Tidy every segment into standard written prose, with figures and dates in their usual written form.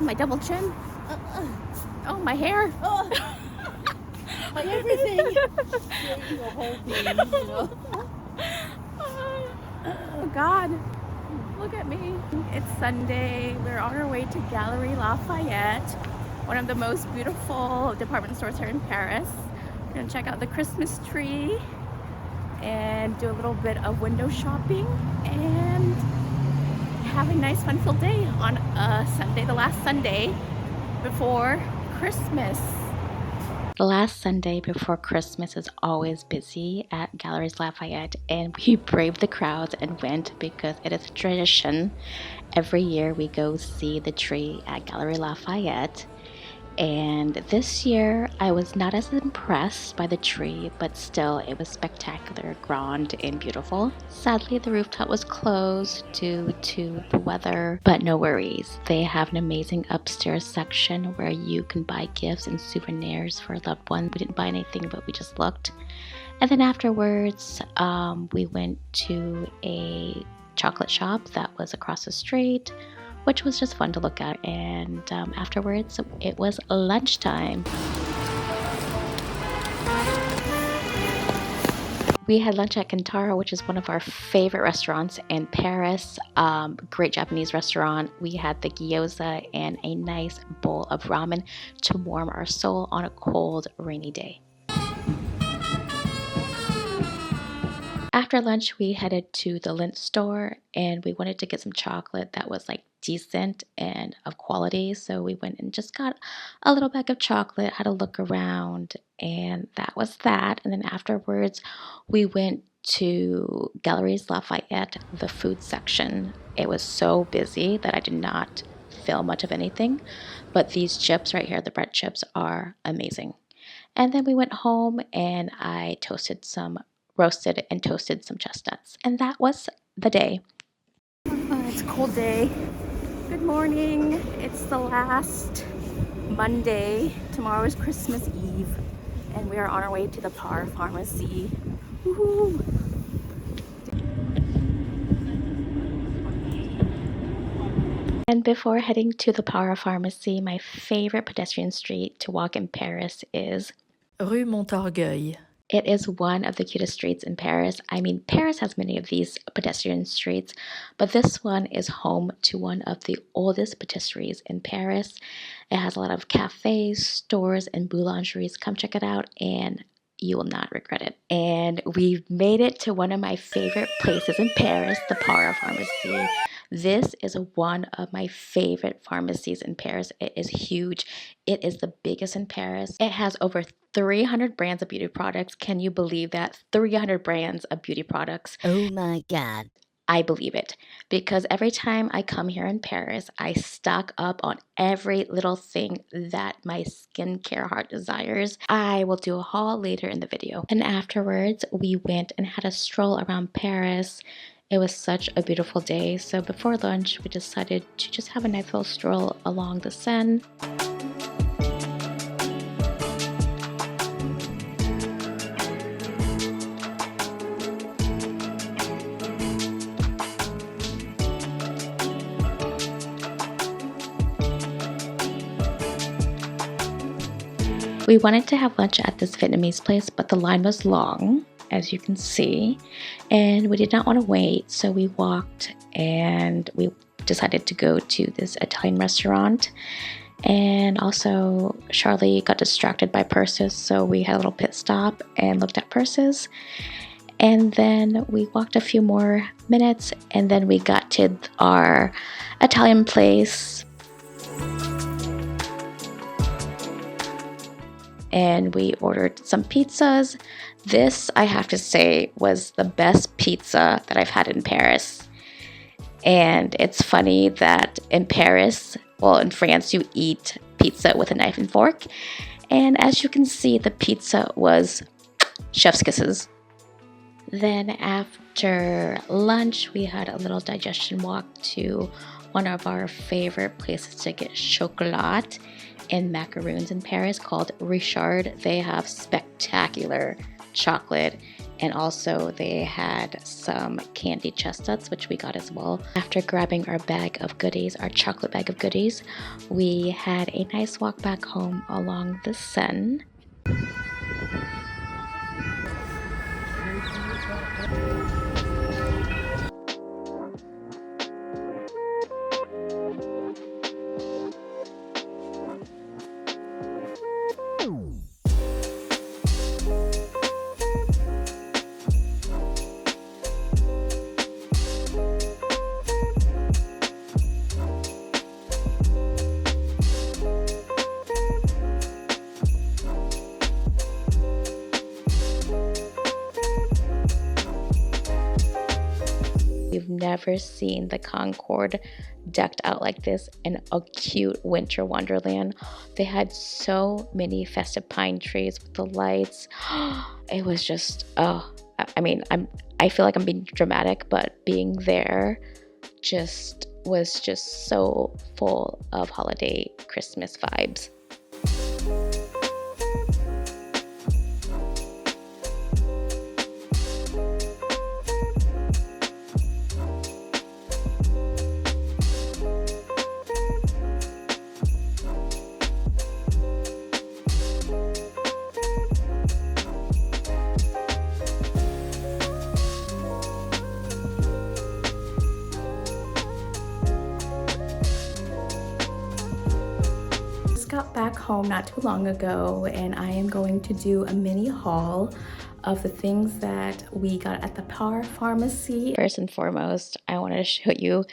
my double chin. Oh, my hair. Oh, my everything. The whole thing, you know. Oh, God. Look at me. It's Sunday. We're on our way to Galeries Lafayette, one of the most beautiful department stores here in Paris. We're going to check out the Christmas tree and do a little bit of window shopping and have a nice fun-filled day on a Sunday, the last Sunday before Christmas. The last Sunday before Christmas is always busy at Galeries Lafayette, and we braved the crowds and went because it is a tradition. Every year we go see the tree at Galeries Lafayette. And this year, I was not as impressed by the tree, but still it was spectacular, grand, and beautiful. Sadly, the rooftop was closed due to the weather, but no worries. They have an amazing upstairs section where you can buy gifts and souvenirs for a loved one. We didn't buy anything, but we just looked. And then afterwards, we went to a chocolate shop that was across the street, which was just fun to look at. And afterwards, it was lunchtime. We had lunch at Kintaro, which is one of our favorite restaurants in Paris. Great Japanese restaurant. We had the gyoza and a nice bowl of ramen to warm our soul on a cold, rainy day. After lunch, we headed to the Lindt store and we wanted to get some chocolate that was like decent and of quality. So we went and just got a little bag of chocolate, had a look around, and that was that. And then afterwards, we went to Galeries Lafayette, the food section. It was so busy that I did not film much of anything, but these chips right here, the bread chips, are amazing. And then we went home and I roasted and toasted some chestnuts, and that was the day. It's a cold day. Good morning. It's the last Monday. Tomorrow is Christmas Eve, and we are on our way to the Par Pharmacy. Woohoo! And before heading to the Par Pharmacy, my favorite pedestrian street to walk in Paris is Rue Montorgueil. It is one of the cutest streets in Paris. I mean, Paris has many of these pedestrian streets, but this one is home to one of the oldest patisseries in Paris. It has a lot of cafes, stores, and boulangeries. Come check it out, and you will not regret it. And we've made it to one of my favorite places in Paris, the Par Pharmacy. This is one of my favorite pharmacies in Paris. It is huge. It is the biggest in Paris. It has over 300 brands of beauty products. Can you believe that? 300 brands of beauty products. Oh my God. I believe it, because every time I come here in Paris, I stock up on every little thing that my skincare heart desires. I will do a haul later in the video. And afterwards, we went and had a stroll around Paris. It was such a beautiful day. So before lunch, we decided to just have a nice little stroll along the Seine. We wanted to have lunch at this Vietnamese place, but the line was long, as you can see, and we did not want to wait, so we walked and we decided to go to this Italian restaurant. And also, Charlie got distracted by purses, so we had a little pit stop and looked at purses. And then we walked a few more minutes, and then we got to our Italian place. And we ordered some pizzas. This, I have to say, was the best pizza that I've had in Paris. And it's funny that in Paris, well, in France, you eat pizza with a knife and fork. And as you can see, the pizza was chef's kisses. Then after lunch, we had a little digestion walk to one of our favorite places to get chocolat and macaroons in Paris called Richard. They have spectacular chocolate And also they had some candy chestnuts, which we got as well. After grabbing our bag of goodies, our chocolate bag of goodies, we had a nice walk back home along the Seine. You've never seen the Concorde decked out like this in a cute winter wonderland. They had so many festive pine trees with the lights. It was just, oh, I mean, I feel like I'm being dramatic, but being there was just so full of holiday Christmas vibes. Got back home not too long ago, and I am going to do a mini haul of the things that we got at the Power Pharmacy. First and foremost, I want to show you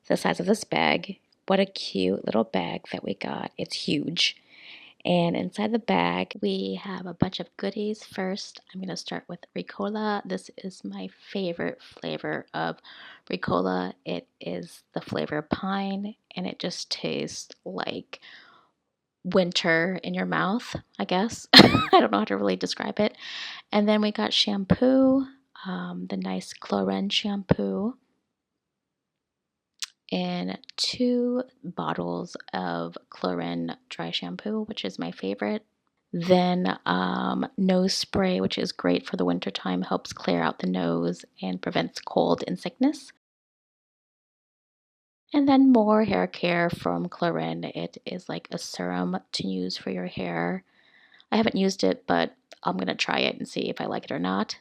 the size of this bag. What a cute little bag that we got. It's huge. And inside the bag, we have a bunch of goodies. First, I'm going to start with Ricola. This is my favorite flavor of Ricola. It is the flavor pine, and it just tastes like winter in your mouth, I guess. I don't know how to really describe it. And then we got shampoo, the nice Chlorine shampoo, and 2 bottles of Chlorine dry shampoo, which is my favorite. Then nose spray, which is great for the winter time, helps clear out the nose and prevents cold and sickness. And then more hair care from Chlorine. It is like a serum to use for your hair. I haven't used it, but I'm going to try it and see if I like it or not.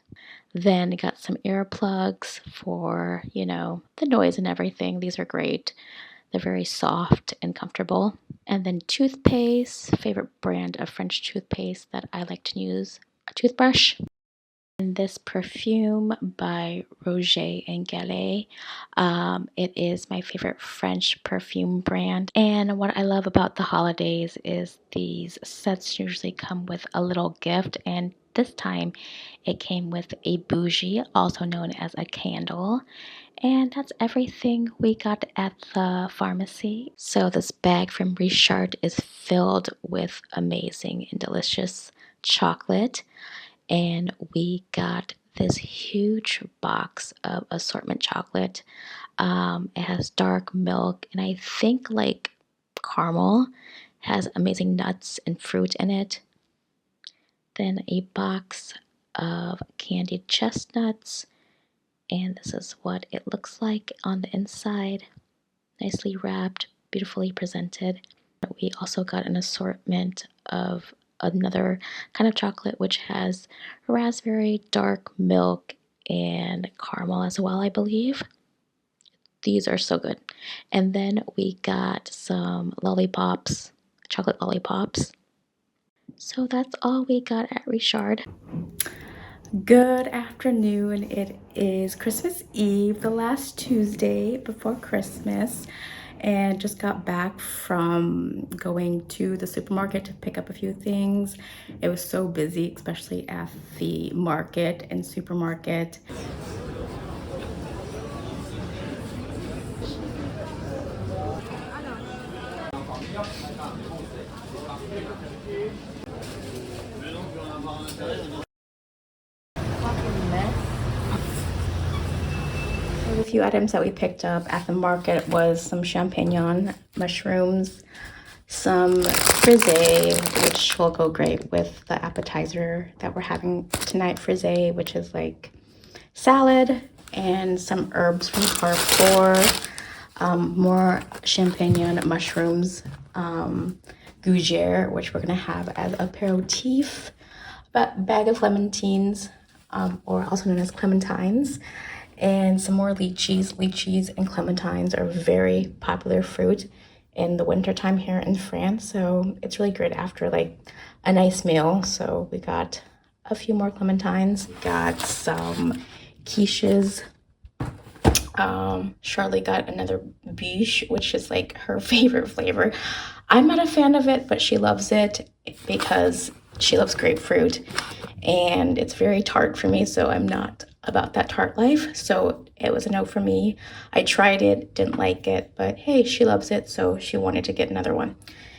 Then I got some earplugs for, you know, the noise and everything. These are great. They're very soft and comfortable. And then toothpaste, favorite brand of French toothpaste that I like to use, a toothbrush. And this perfume by Roger and Gallet. It is my favorite French perfume brand. And what I love about the holidays is these sets usually come with a little gift. And this time it came with a bougie, also known as a candle. And that's everything we got at the pharmacy. So this bag from Richard is filled with amazing and delicious chocolate. And we got this huge box of assortment chocolate. It has dark milk and I think like caramel. It has amazing nuts and fruit in it. Then a box of candied chestnuts, and this is what it looks like on the inside. Nicely wrapped, beautifully presented. We also got an assortment of another kind of chocolate which has raspberry, dark milk, and caramel as well, I believe. These are so good. And then we got some lollipops, chocolate lollipops. So that's all we got at Richard. Good afternoon. It is Christmas Eve, the last Tuesday before Christmas, and just got back from going to the supermarket to pick up a few things. It was so busy, especially at the market and supermarket. The few items that we picked up at the market was some champignon, mushrooms, some frisée, which will go great with the appetizer that we're having tonight. Frisée, which is like salad, and some herbs from Carrefour, more champignon mushrooms, gougere, which we're gonna have as aperitif, a bag of clementines, or also known as clementines, and some more lychees. Lychees and clementines are very popular fruit in the wintertime here in France, so it's really great after like a nice meal. So we got a few more clementines, we got some quiches. Charlotte got another biche, which is like her favorite flavor. I'm not a fan of it, but she loves it because she loves grapefruit, and it's very tart for me, so I'm not about that tart life. So it was a no for me. I tried it, didn't like it, but hey, she loves it, so she wanted to get another one.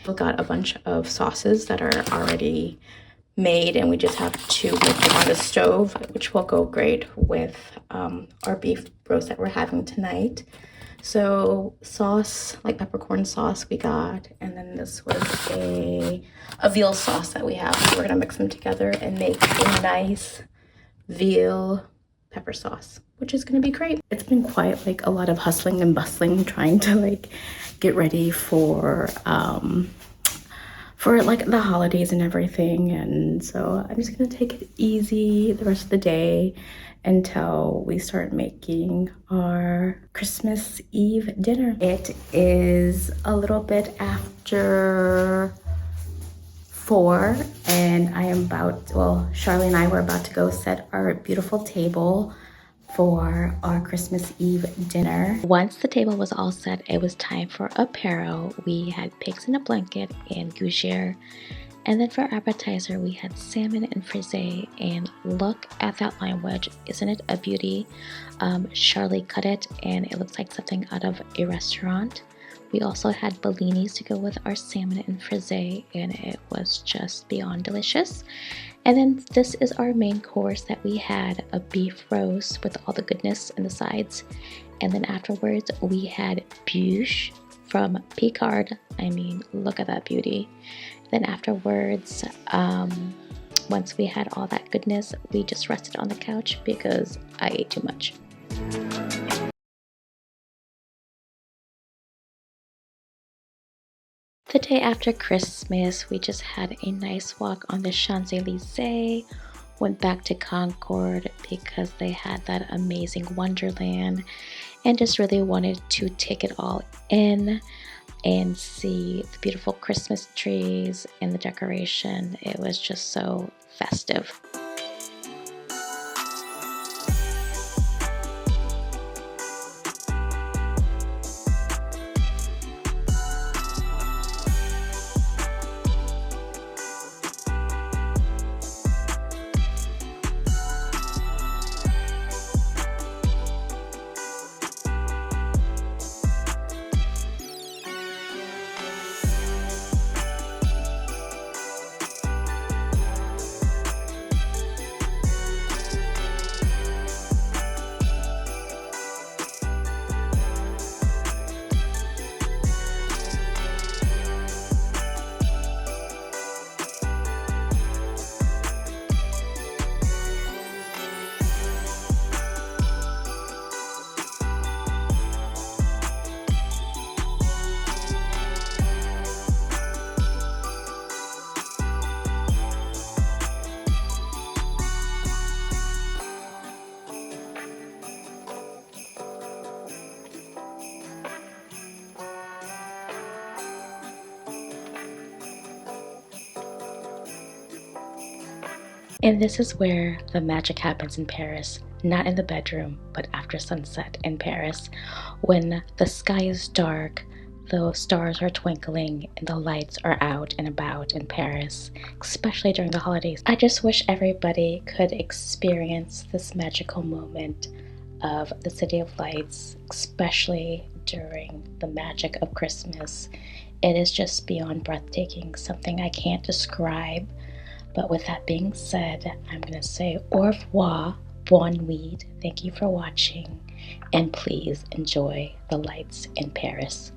We got a bunch of sauces that are already made, and we just have to make them on the stove, which will go great with our beef roast that we're having tonight. So sauce, like peppercorn sauce we got, and then this was a veal sauce that we have. So we're gonna mix them together and make a nice veal pepper sauce, which is gonna be great. It's been quite like a lot of hustling and bustling trying to like get ready for like the holidays and everything, and so I'm just gonna take it easy the rest of the day until we start making our Christmas Eve dinner. It is a little bit after 4, and I am about, well, Charlie and I were about to go set our beautiful table for our Christmas Eve dinner. Once the table was all set, it was time for apero. We had pigs in a blanket and gougere. And then for appetizer, we had salmon and frisée. And look at that lime wedge. Isn't it a beauty? Charlie cut it, and it looks like something out of a restaurant. We also had bellinis to go with our salmon and frisée, and it was just beyond delicious. And then this is our main course that we had, a beef roast with all the goodness and the sides. And then afterwards we had bûche from Picard. I mean, look at that beauty. Then afterwards, once we had all that goodness, we just rested on the couch because I ate too much. The day after Christmas, we just had a nice walk on the Champs-Élysées, went back to Concord because they had that amazing Wonderland, and just really wanted to take it all in and see the beautiful Christmas trees and the decoration. It was just so festive. And this is where the magic happens in Paris, not in the bedroom, but after sunset in Paris. When the sky is dark, the stars are twinkling, and the lights are out and about in Paris, especially during the holidays. I just wish everybody could experience this magical moment of the City of Lights, especially during the magic of Christmas. It is just beyond breathtaking, something I can't describe. But with that being said, I'm going to say au revoir, bonne nuit, thank you for watching, and please enjoy the lights in Paris.